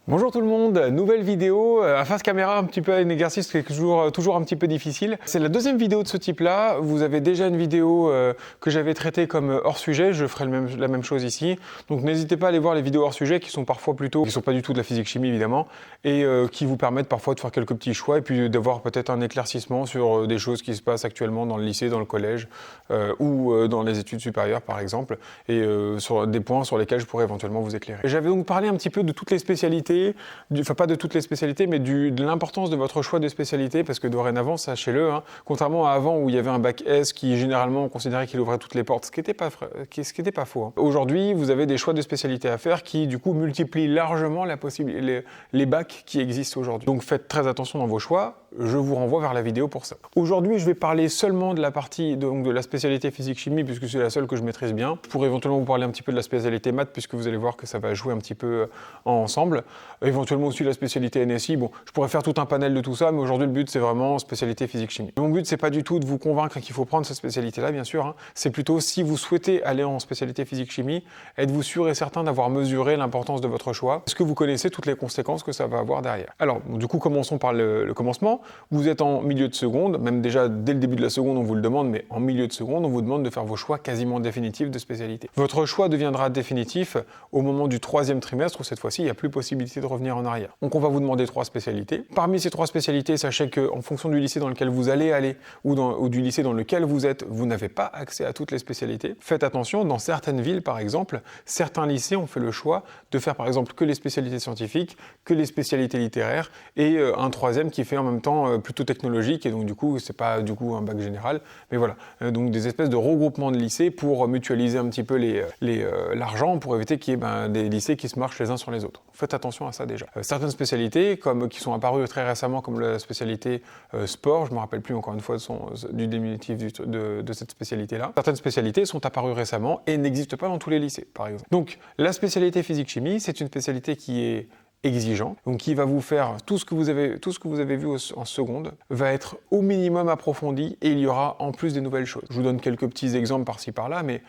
Bonjour tout le monde, nouvelle vidéo, à face caméra, un petit peu un exercice qui est toujours un petit peu difficile. C'est la deuxième vidéo de ce type-là. Vous avez déjà une vidéo que j'avais traitée comme hors sujet, je ferai la même chose ici. Donc n'hésitez pas à aller voir les vidéos hors sujet qui sont parfois qui sont pas du tout de la physique-chimie évidemment, et qui vous permettent parfois de faire quelques petits choix et puis d'avoir peut-être un éclaircissement sur des choses qui se passent actuellement dans le lycée, dans le collège ou dans les études supérieures par exemple, et sur des points sur lesquels je pourrais éventuellement vous éclairer. J'avais donc parlé un petit peu de toutes les spécialités, enfin pas de toutes les spécialités, mais de l'importance de votre choix de spécialité, parce que dorénavant, sachez-le, contrairement à avant où il y avait un bac S qui généralement on considérait qu'il ouvrait toutes les portes, ce qui n'était pas faux. Aujourd'hui, vous avez des choix de spécialité à faire qui du coup multiplient largement les bacs qui existent aujourd'hui. Donc faites très attention dans vos choix. Je vous renvoie vers la vidéo pour ça. Aujourd'hui, je vais parler seulement de la partie de la spécialité physique-chimie, puisque c'est la seule que je maîtrise bien. Je pourrais éventuellement vous parler un petit peu de la spécialité maths, puisque vous allez voir que ça va jouer un petit peu ensemble. Éventuellement aussi la spécialité NSI. Bon, je pourrais faire tout un panel de tout ça, mais aujourd'hui, le but, c'est vraiment spécialité physique-chimie. Mon but, c'est pas du tout de vous convaincre qu'il faut prendre cette spécialité-là, bien sûr. C'est plutôt, si vous souhaitez aller en spécialité physique-chimie, êtes-vous sûr et certain d'avoir mesuré l'importance de votre choix? Est-ce que vous connaissez toutes les conséquences que ça va avoir derrière? Alors, du coup, commençons par le commencement. Vous êtes en milieu de seconde, même déjà dès le début de la seconde on vous le demande, mais en milieu de seconde on vous demande de faire vos choix quasiment définitifs de spécialité. Votre choix deviendra définitif au moment du 3e trimestre où cette fois-ci il n'y a plus possibilité de revenir en arrière. Donc on va vous demander 3 spécialités. Parmi ces 3 spécialités, sachez qu'en fonction du lycée dans lequel vous allez aller ou du lycée dans lequel vous êtes, vous n'avez pas accès à toutes les spécialités. Faites attention, dans certaines villes par exemple, certains lycées ont fait le choix de faire par exemple que les spécialités scientifiques, que les spécialités littéraires et un 3e qui fait en même temps plutôt technologique, et donc du coup c'est pas du coup un bac général, mais voilà, donc des espèces de regroupements de lycées pour mutualiser un petit peu l'argent, pour éviter qu'il y ait des lycées qui se marchent les uns sur les autres. Faites attention à ça déjà. Certaines spécialités qui sont apparues très récemment, comme la spécialité sport, je me rappelle plus encore une fois du diminutif de cette spécialité-là. Certaines spécialités sont apparues récemment et n'existent pas dans tous les lycées, par exemple. Donc la spécialité physique-chimie, c'est une spécialité qui est exigeant, donc qui va vous faire tout ce que vous avez vu en seconde, va être au minimum approfondi et il y aura en plus des nouvelles choses. Je vous donne quelques petits exemples par-ci par-là, mais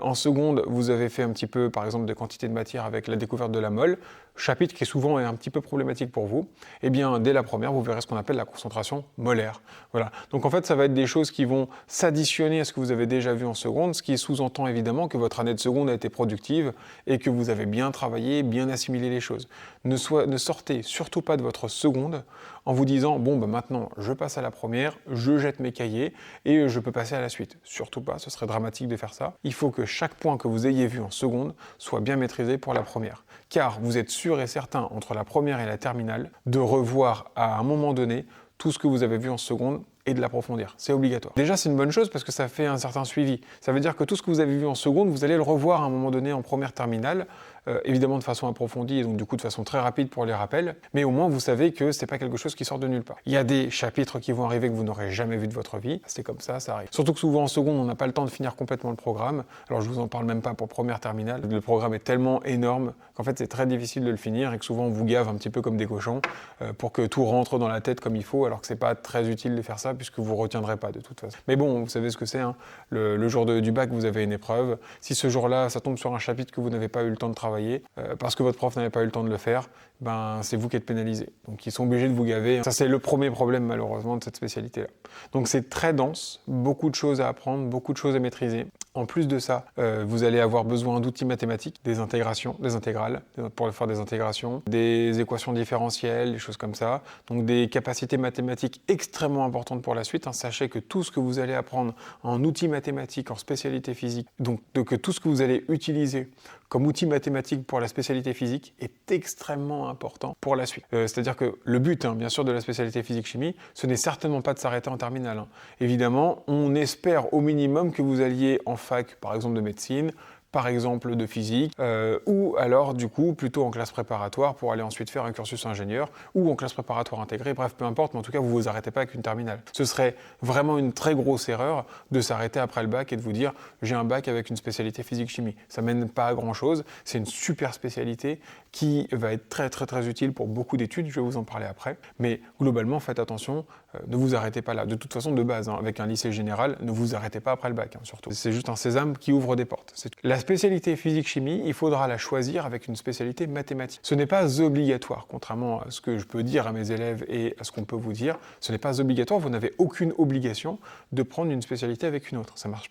en seconde, vous avez fait un petit peu, par exemple, des quantités de matière avec la découverte de la mole, chapitre qui souvent est un petit peu problématique pour vous. Et bien, dès la première, vous verrez ce qu'on appelle la concentration molaire. Voilà. Donc en fait, ça va être des choses qui vont s'additionner à ce que vous avez déjà vu en seconde, ce qui sous-entend évidemment que votre année de seconde a été productive et que vous avez bien travaillé, bien assimilé les choses. Ne sortez surtout pas de votre seconde en vous disant « bon, maintenant, je passe à la première, je jette mes cahiers et je peux passer à la suite ». Surtout pas, ce serait dramatique de faire ça. Il faut que chaque point que vous ayez vu en seconde soit bien maîtrisé pour la première. Car vous êtes sûr et certain, entre la première et la terminale, de revoir à un moment donné tout ce que vous avez vu en seconde et de l'approfondir. C'est obligatoire. Déjà, c'est une bonne chose parce que ça fait un certain suivi. Ça veut dire que tout ce que vous avez vu en seconde, vous allez le revoir à un moment donné en première terminale, évidemment de façon approfondie et donc du coup de façon très rapide pour les rappels, mais au moins vous savez que c'est pas quelque chose qui sort de nulle part. Il y a des chapitres qui vont arriver que vous n'aurez jamais vu de votre vie, c'est comme ça arrive. Surtout que souvent en seconde, on n'a pas le temps de finir complètement le programme, alors je vous en parle même pas pour première terminale, le programme est tellement énorme qu'en fait c'est très difficile de le finir et que souvent on vous gave un petit peu comme des cochons pour que tout rentre dans la tête comme il faut, alors que c'est pas très utile de faire ça puisque vous retiendrez pas de toute façon. Mais bon, vous savez ce que c'est, le jour du bac, vous avez une épreuve. Si ce jour-là, ça tombe sur un chapitre que vous n'avez pas eu le temps de travailler, parce que votre prof n'avait pas eu le temps de le faire, c'est vous qui êtes pénalisé. Donc ils sont obligés de vous gaver. Ça, c'est le premier problème, malheureusement, de cette spécialité-là. Donc c'est très dense, beaucoup de choses à apprendre, beaucoup de choses à maîtriser. En plus de ça, vous allez avoir besoin d'outils mathématiques, des intégrations, des intégrales, pour faire des intégrations, des équations différentielles, des choses comme ça. Donc des capacités mathématiques extrêmement importantes pour la suite. Sachez que tout ce que vous allez apprendre en outils mathématiques, en spécialité physique, donc que tout ce que vous allez utiliser comme outil mathématique pour la spécialité physique est extrêmement important pour la suite. C'est-à-dire que le but, bien sûr, de la spécialité physique-chimie, ce n'est certainement pas de s'arrêter en terminale. Évidemment, on espère au minimum que vous alliez en fac, par exemple de médecine, par exemple de physique, ou alors du coup plutôt en classe préparatoire pour aller ensuite faire un cursus ingénieur, ou en classe préparatoire intégrée, bref, peu importe, mais en tout cas vous vous arrêtez pas avec une terminale. Ce serait vraiment une très grosse erreur de s'arrêter après le bac et de vous dire j'ai un bac avec une spécialité physique-chimie. Ça mène pas à grand chose, c'est une super spécialité qui va être très très très utile pour beaucoup d'études, je vais vous en parler après, mais globalement faites attention, ne vous arrêtez pas là. De toute façon, de base, avec un lycée général, ne vous arrêtez pas après le bac, surtout. C'est juste un sésame qui ouvre des portes. La spécialité physique-chimie, il faudra la choisir avec une spécialité mathématique. Ce n'est pas obligatoire, contrairement à ce que je peux dire à mes élèves et à ce qu'on peut vous dire. Ce n'est pas obligatoire, vous n'avez aucune obligation de prendre une spécialité avec une autre. Ça marche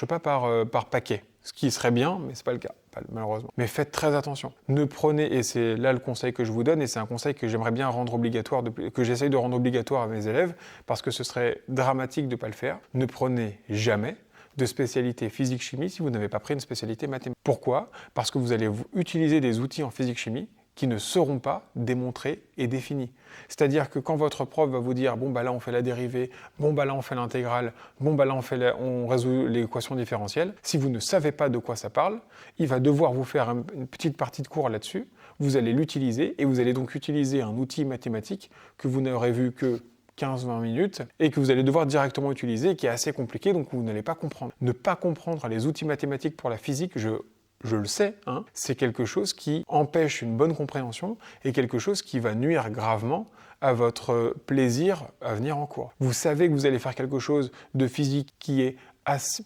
pas par paquet. Ce qui serait bien, mais ce n'est pas le cas, malheureusement. Mais faites très attention. Ne prenez, et c'est là le conseil que je vous donne, et c'est un conseil que j'aimerais bien rendre obligatoire, que j'essaye de rendre obligatoire à mes élèves, parce que ce serait dramatique de ne pas le faire. Ne prenez jamais de spécialité physique-chimie si vous n'avez pas pris une spécialité mathématique. Pourquoi ? Parce que vous allez utiliser des outils en physique-chimie qui ne seront pas démontrés et définis. C'est-à-dire que quand votre prof va vous dire « bon bah là on fait la dérivée, bon bah là on fait l'intégrale, bon bah là on résout l'équation différentielle », si vous ne savez pas de quoi ça parle, il va devoir vous faire une petite partie de cours là-dessus, vous allez l'utiliser et vous allez donc utiliser un outil mathématique que vous n'aurez vu que 15-20 minutes et que vous allez devoir directement utiliser, qui est assez compliqué, donc vous n'allez pas comprendre. Ne pas comprendre les outils mathématiques pour la physique, je le sais, hein, c'est quelque chose qui empêche une bonne compréhension et quelque chose qui va nuire gravement à votre plaisir à venir en cours. Vous savez que vous allez faire quelque chose de physique qui est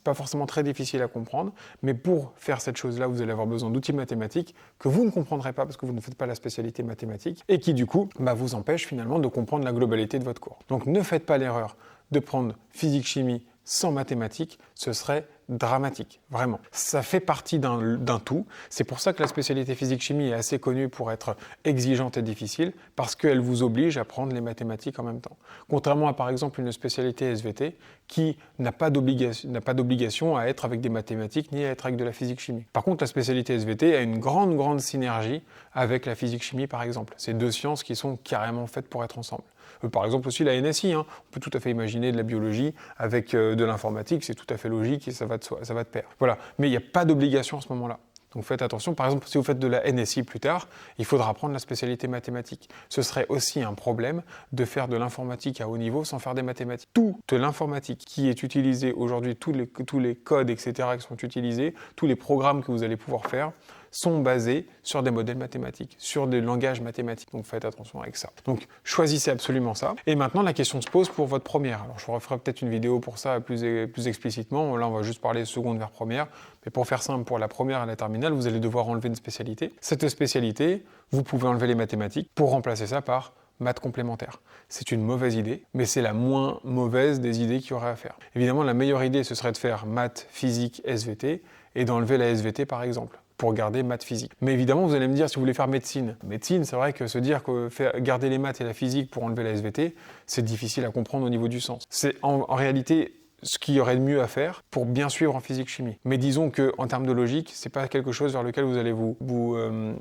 pas forcément très difficile à comprendre, mais pour faire cette chose-là, vous allez avoir besoin d'outils mathématiques que vous ne comprendrez pas parce que vous ne faites pas la spécialité mathématique et qui du coup vous empêchent finalement de comprendre la globalité de votre cours. Donc ne faites pas l'erreur de prendre physique-chimie sans mathématiques, ce serait dramatique, vraiment. Ça fait partie d'un tout. C'est pour ça que la spécialité physique-chimie est assez connue pour être exigeante et difficile, parce qu'elle vous oblige à prendre les mathématiques en même temps. Contrairement à, par exemple, une spécialité SVT qui n'a pas d'obligation à être avec des mathématiques ni à être avec de la physique-chimie. Par contre, la spécialité SVT a une grande synergie avec la physique-chimie, par exemple. C'est deux sciences qui sont carrément faites pour être ensemble. Par exemple aussi la NSI, hein. On peut tout à fait imaginer de la biologie avec de l'informatique, c'est tout à fait logique et ça va de pair. Voilà, mais il n'y a pas d'obligation à ce moment-là. Donc faites attention, par exemple si vous faites de la NSI plus tard, il faudra prendre la spécialité mathématique. Ce serait aussi un problème de faire de l'informatique à haut niveau sans faire des mathématiques. Toute l'informatique qui est utilisée aujourd'hui, tous les codes, etc. qui sont utilisés, tous les programmes que vous allez pouvoir faire, sont basés sur des modèles mathématiques, sur des langages mathématiques. Donc faites attention avec ça. Donc choisissez absolument ça. Et maintenant, la question se pose pour votre première. Alors je referai peut-être une vidéo pour ça plus explicitement. Là, on va juste parler seconde vers première. Mais pour faire simple, pour la première à la terminale, vous allez devoir enlever une spécialité. Cette spécialité, vous pouvez enlever les mathématiques pour remplacer ça par maths complémentaires. C'est une mauvaise idée, mais c'est la moins mauvaise des idées qu'il y aurait à faire. Évidemment, la meilleure idée, ce serait de faire maths, physique, SVT et d'enlever la SVT par exemple, pour garder maths physique. Mais évidemment, vous allez me dire, si vous voulez faire médecine, c'est vrai que se dire que garder les maths et la physique pour enlever la SVT, c'est difficile à comprendre au niveau du sens. C'est en réalité ce qu'il y aurait de mieux à faire pour bien suivre en physique-chimie. Mais disons qu'en termes de logique, c'est pas quelque chose vers lequel vous allez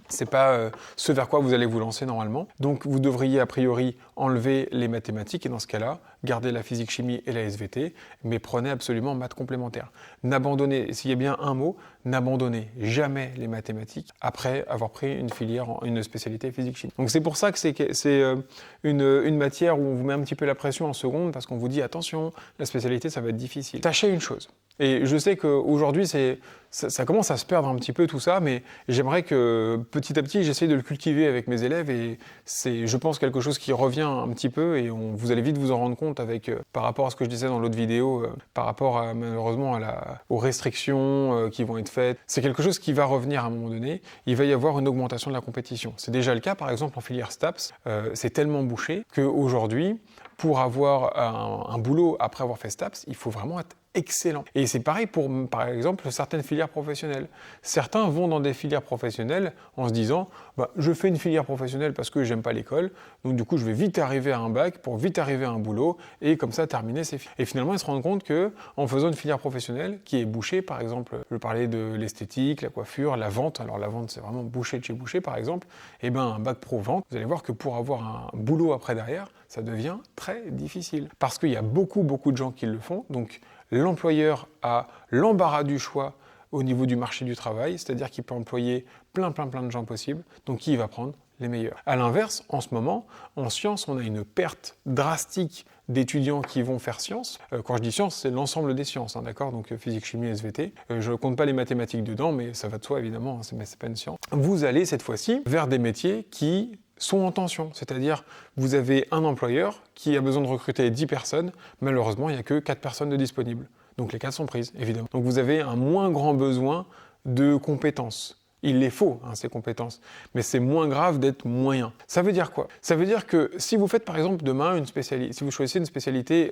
c'est pas ce vers quoi vous allez vous lancer normalement. Donc vous devriez a priori enlever les mathématiques et dans ce cas-là, garder la physique-chimie et la SVT, mais prenez absolument maths complémentaires. N'abandonnez, s'il y a bien un mot, n'abandonnez jamais les mathématiques après avoir pris une spécialité physique-chimie. Donc c'est pour ça que c'est une matière où on vous met un petit peu la pression en seconde parce qu'on vous dit attention, la spécialité ça va être difficile. Sachez une chose, et je sais qu'aujourd'hui ça commence à se perdre un petit peu tout ça, mais j'aimerais que petit à petit j'essaye de le cultiver avec mes élèves et c'est je pense quelque chose qui revient un petit peu et vous allez vite vous en rendre compte avec par rapport à ce que je disais dans l'autre vidéo, par rapport à, malheureusement aux restrictions qui vont être faites. C'est quelque chose qui va revenir à un moment donné, il va y avoir une augmentation de la compétition. C'est déjà le cas par exemple en filière STAPS, c'est tellement bouché qu'aujourd'hui, pour avoir un boulot après avoir fait STAPS, il faut vraiment être excellent. Et c'est pareil pour, par exemple, certaines filières professionnelles. Certains vont dans des filières professionnelles en se disant je fais une filière professionnelle parce que j'aime pas l'école, donc du coup je vais vite arriver à un bac pour vite arriver à un boulot et comme ça terminer ces filières. Et finalement ils se rendent compte que en faisant une filière professionnelle qui est bouchée, par exemple, je parlais de l'esthétique, la coiffure, la vente, alors la vente c'est vraiment bouché de chez bouché par exemple, et un bac pro vente, vous allez voir que pour avoir un boulot après derrière, ça devient très difficile. Parce qu'il y a beaucoup de gens qui le font, donc l'employeur a l'embarras du choix au niveau du marché du travail, c'est-à-dire qu'il peut employer plein de gens possibles, donc qui va prendre les meilleurs. A l'inverse, en ce moment, en sciences, on a une perte drastique d'étudiants qui vont faire sciences. Quand je dis sciences, c'est l'ensemble des sciences, d'accord, donc physique, chimie, SVT. Je ne compte pas les mathématiques dedans, mais ça va de soi évidemment, mais c'est pas une science. Vous allez cette fois-ci vers des métiers qui sont en tension, c'est-à-dire vous avez un employeur qui a besoin de recruter 10 personnes, malheureusement il n'y a que 4 personnes de disponibles. Donc les 4 sont prises, évidemment. Donc vous avez un moins grand besoin de compétences. Il les faut, ces compétences, mais c'est moins grave d'être moyen. Ça veut dire quoi? Ça veut dire que si vous faites par exemple demain si vous choisissez une spécialité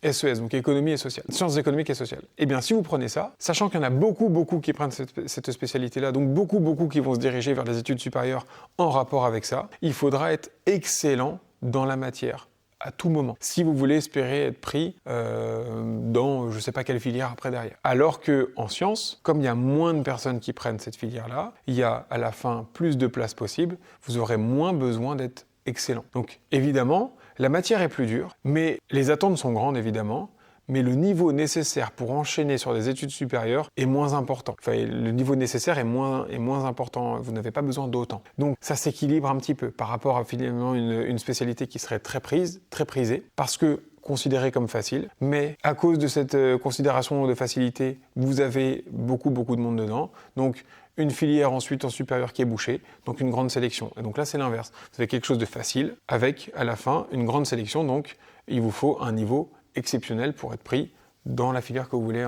SES, donc économie et sociale, sciences économiques et sociales, eh bien si vous prenez ça, sachant qu'il y en a beaucoup qui prennent cette spécialité-là, donc beaucoup qui vont se diriger vers des études supérieures en rapport avec ça, il faudra être excellent dans la matière. À tout moment, si vous voulez espérer être pris dans je ne sais pas quelle filière après derrière. Alors qu'en sciences, comme il y a moins de personnes qui prennent cette filière-là, il y a à la fin plus de places possibles, vous aurez moins besoin d'être excellent. Donc évidemment, la matière est plus dure, mais les attentes sont grandes évidemment, mais le niveau nécessaire pour enchaîner sur des études supérieures est moins important. Enfin, le niveau nécessaire est moins important, vous n'avez pas besoin d'autant. Donc ça s'équilibre un petit peu par rapport à finalement une spécialité qui serait très prisée, parce que considérée comme facile, mais à cause de cette considération de facilité, vous avez beaucoup de monde dedans, donc une filière ensuite en supérieur qui est bouchée, donc une grande sélection. Et donc là c'est l'inverse, vous avez quelque chose de facile, avec à la fin une grande sélection, donc il vous faut un niveau exceptionnel pour être pris dans la filière que vous voulez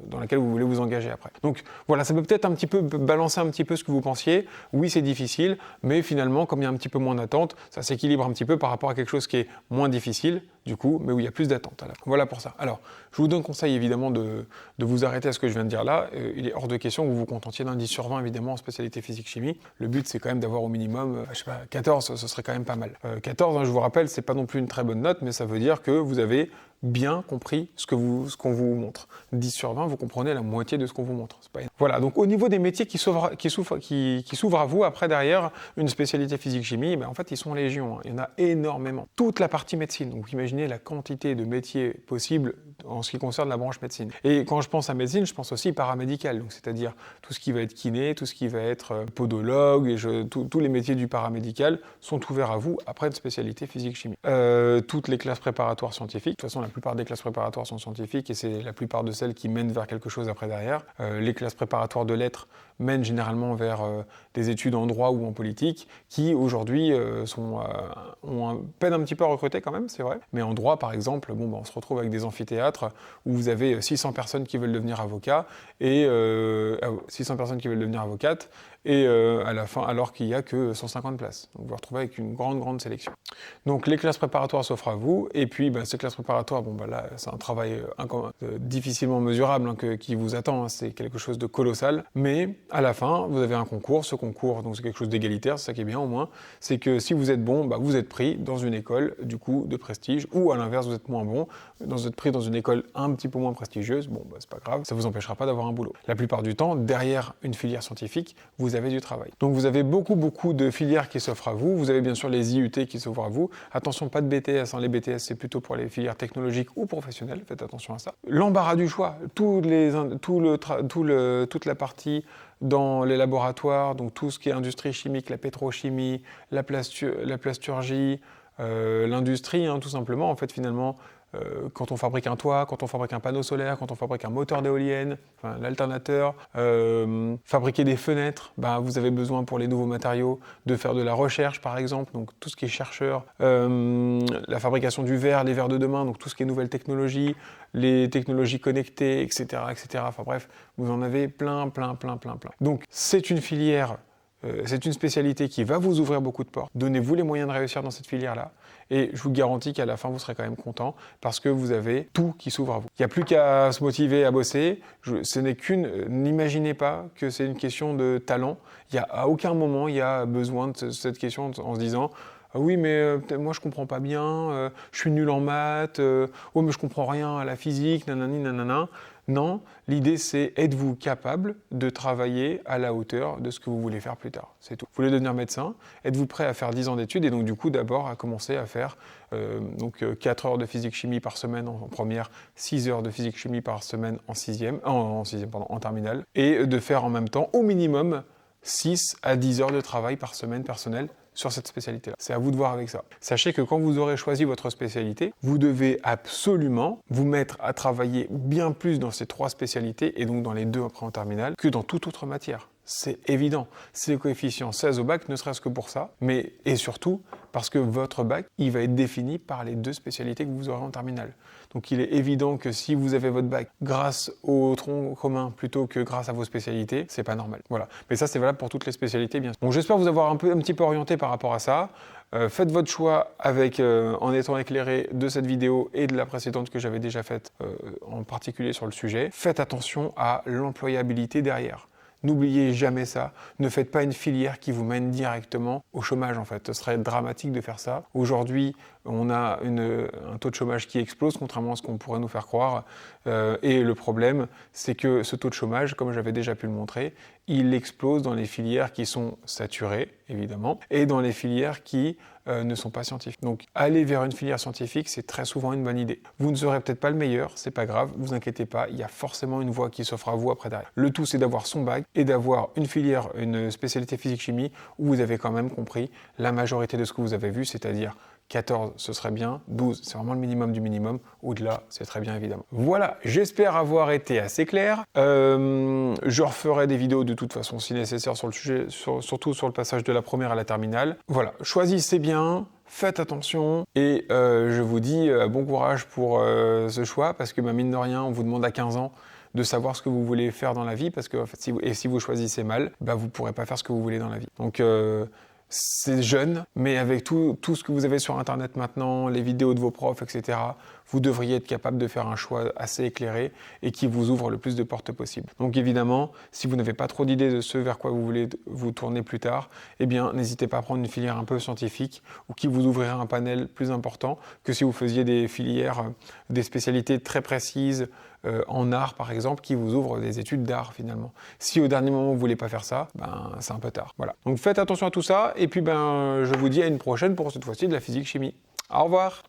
dans laquelle vous voulez vous engager après. Donc voilà, ça peut peut-être un petit peu balancer un petit peu ce que vous pensiez. Oui, c'est difficile, mais finalement, comme il y a un petit peu moins d'attente, ça s'équilibre un petit peu par rapport à quelque chose qui est moins difficile, du coup, mais où il y a plus d'attente. Voilà pour ça. Alors, je vous donne conseil évidemment de vous arrêter à ce que je viens de dire là. Il est hors de question que vous vous contentiez d'un 10 sur 20 évidemment en spécialité physique-chimie. Le but, c'est quand même d'avoir au minimum, 14, ce serait quand même pas mal. 14, je vous rappelle, c'est pas non plus une très bonne note, mais ça veut dire que vous avez bien compris ce qu'on vous montre. 10 sur 20, vous comprenez la moitié de ce qu'on vous montre. C'est pas énorme. Voilà, donc au niveau des métiers qui s'ouvrent à vous, après derrière une spécialité physique-chimie, en fait ils sont légion, il y en a énormément. Toute la partie médecine, donc imaginez la quantité de métiers possibles en ce qui concerne la branche médecine. Et quand je pense à médecine, je pense aussi paramédical, donc c'est-à-dire tout ce qui va être kiné, tout ce qui va être podologue, tous les métiers du paramédical sont ouverts à vous après une spécialité physique-chimie. Toutes les classes préparatoires scientifiques, de toute façon la plupart des classes préparatoires sont scientifiques et c'est la plupart de celles qui mènent vers quelque chose après derrière. Les classes préparatoires de lettres mènent généralement vers des études en droit ou en politique qui aujourd'hui peinent un petit peu à recruter quand même, c'est vrai. Mais en droit par exemple, on se retrouve avec des amphithéâtres où vous avez 600 personnes qui veulent devenir avocats et 600 personnes qui veulent devenir avocates et à la fin, alors qu'il n'y a que 150 places. Donc vous vous retrouvez avec une grande sélection. Donc les classes préparatoires s'offrent à vous, et puis ces classes préparatoires, là c'est un travail difficilement mesurable qui vous attend, c'est quelque chose de colossal, mais à la fin vous avez un concours, ce concours donc c'est quelque chose d'égalitaire, c'est ça qui est bien au moins, c'est que si vous êtes bon, vous êtes pris dans une école du coup de prestige, ou à l'inverse vous êtes moins bon, vous êtes pris dans une école un petit peu moins prestigieuse, c'est pas grave, ça vous empêchera pas d'avoir un boulot. La plupart du temps, derrière une filière scientifique, vous avez du travail. Donc vous avez beaucoup de filières qui s'offrent à vous. Vous avez bien sûr les IUT qui s'ouvrent à vous. Attention, pas de BTS. Les BTS, c'est plutôt pour les filières technologiques ou professionnelles. Faites attention à ça. L'embarras du choix. Toute la partie dans les laboratoires, donc tout ce qui est industrie chimique, la pétrochimie, la plasturgie, l'industrie, tout simplement. En fait, finalement, quand on fabrique un toit, quand on fabrique un panneau solaire, quand on fabrique un moteur d'éolienne, l'alternateur, fabriquer des fenêtres, vous avez besoin pour les nouveaux matériaux de faire de la recherche par exemple, donc tout ce qui est chercheur, la fabrication du verre, les verres de demain, donc tout ce qui est nouvelles technologies, les technologies connectées, etc. Enfin bref, vous en avez plein. Donc c'est une filière, c'est une spécialité qui va vous ouvrir beaucoup de portes. Donnez-vous les moyens de réussir dans cette filière-là. Et je vous garantis qu'à la fin, vous serez quand même content parce que vous avez tout qui s'ouvre à vous. Il n'y a plus qu'à se motiver à bosser. N'imaginez pas que c'est une question de talent. À aucun moment, il y a besoin de cette question en se disant « Ah oui, mais moi, je comprends pas bien, je suis nul en maths, oh, mais je comprends rien à la physique, nanani, nanana. » Non, l'idée c'est êtes-vous capable de travailler à la hauteur de ce que vous voulez faire plus tard, c'est tout. Vous voulez devenir médecin, êtes-vous prêt à faire 10 ans d'études et donc du coup d'abord à commencer à faire 4 heures de physique-chimie par semaine en première, 6 heures de physique-chimie par semaine en terminale, et de faire en même temps au minimum 6 à 10 heures de travail par semaine personnel sur cette spécialité-là. C'est à vous de voir avec ça. Sachez que quand vous aurez choisi votre spécialité, vous devez absolument vous mettre à travailler bien plus dans ces 3 spécialités, et donc dans les 2 après en terminale, que dans toute autre matière. c'est évident. C'est le coefficient 16 au bac, ne serait-ce que pour ça, mais et surtout parce que votre bac, il va être défini par les 2 spécialités que vous aurez en terminale. Donc il est évident que si vous avez votre bac grâce au tronc commun plutôt que grâce à vos spécialités, c'est pas normal. Voilà. Mais ça, c'est valable pour toutes les spécialités, bien sûr. Donc j'espère vous avoir un petit peu orienté par rapport à ça. Faites votre choix en étant éclairé de cette vidéo et de la précédente que j'avais déjà faite, en particulier sur le sujet. Faites attention à l'employabilité derrière. N'oubliez jamais ça. Ne faites pas une filière qui vous mène directement au chômage, en fait. Ce serait dramatique de faire ça. Aujourd'hui, on a un taux de chômage qui explose, contrairement à ce qu'on pourrait nous faire croire. Et le problème, c'est que ce taux de chômage, comme j'avais déjà pu le montrer, il explose dans les filières qui sont saturées, évidemment, et dans les filières qui ne sont pas scientifiques. Donc, aller vers une filière scientifique, c'est très souvent une bonne idée. Vous ne serez peut-être pas le meilleur, c'est pas grave, vous inquiétez pas, il y a forcément une voie qui s'offre à vous après derrière. Le tout, c'est d'avoir son bac et d'avoir une filière, une spécialité physique-chimie où vous avez quand même compris la majorité de ce que vous avez vu, c'est-à-dire 14, ce serait bien. 12, c'est vraiment le minimum du minimum. Au-delà, c'est très bien, évidemment. Voilà, j'espère avoir été assez clair. Je referai des vidéos de toute façon, si nécessaire, sur le sujet, surtout sur le passage de la première à la terminale. Voilà, choisissez bien, faites attention, et je vous dis bon courage pour ce choix, parce que mine de rien, on vous demande à 15 ans de savoir ce que vous voulez faire dans la vie, parce que en fait, si vous choisissez mal, vous ne pourrez pas faire ce que vous voulez dans la vie. Donc, c'est jeune, mais avec tout ce que vous avez sur Internet maintenant, les vidéos de vos profs, etc., vous devriez être capable de faire un choix assez éclairé et qui vous ouvre le plus de portes possible. Donc évidemment, si vous n'avez pas trop d'idées de ce vers quoi vous voulez vous tourner plus tard, eh bien n'hésitez pas à prendre une filière un peu scientifique ou qui vous ouvrira un panel plus important que si vous faisiez des filières, des spécialités très précises en art par exemple, qui vous ouvrent des études d'art finalement. Si au dernier moment vous ne voulez pas faire ça, c'est un peu tard. Voilà. Donc faites attention à tout ça et puis je vous dis à une prochaine pour cette fois-ci de la physique-chimie. Au revoir!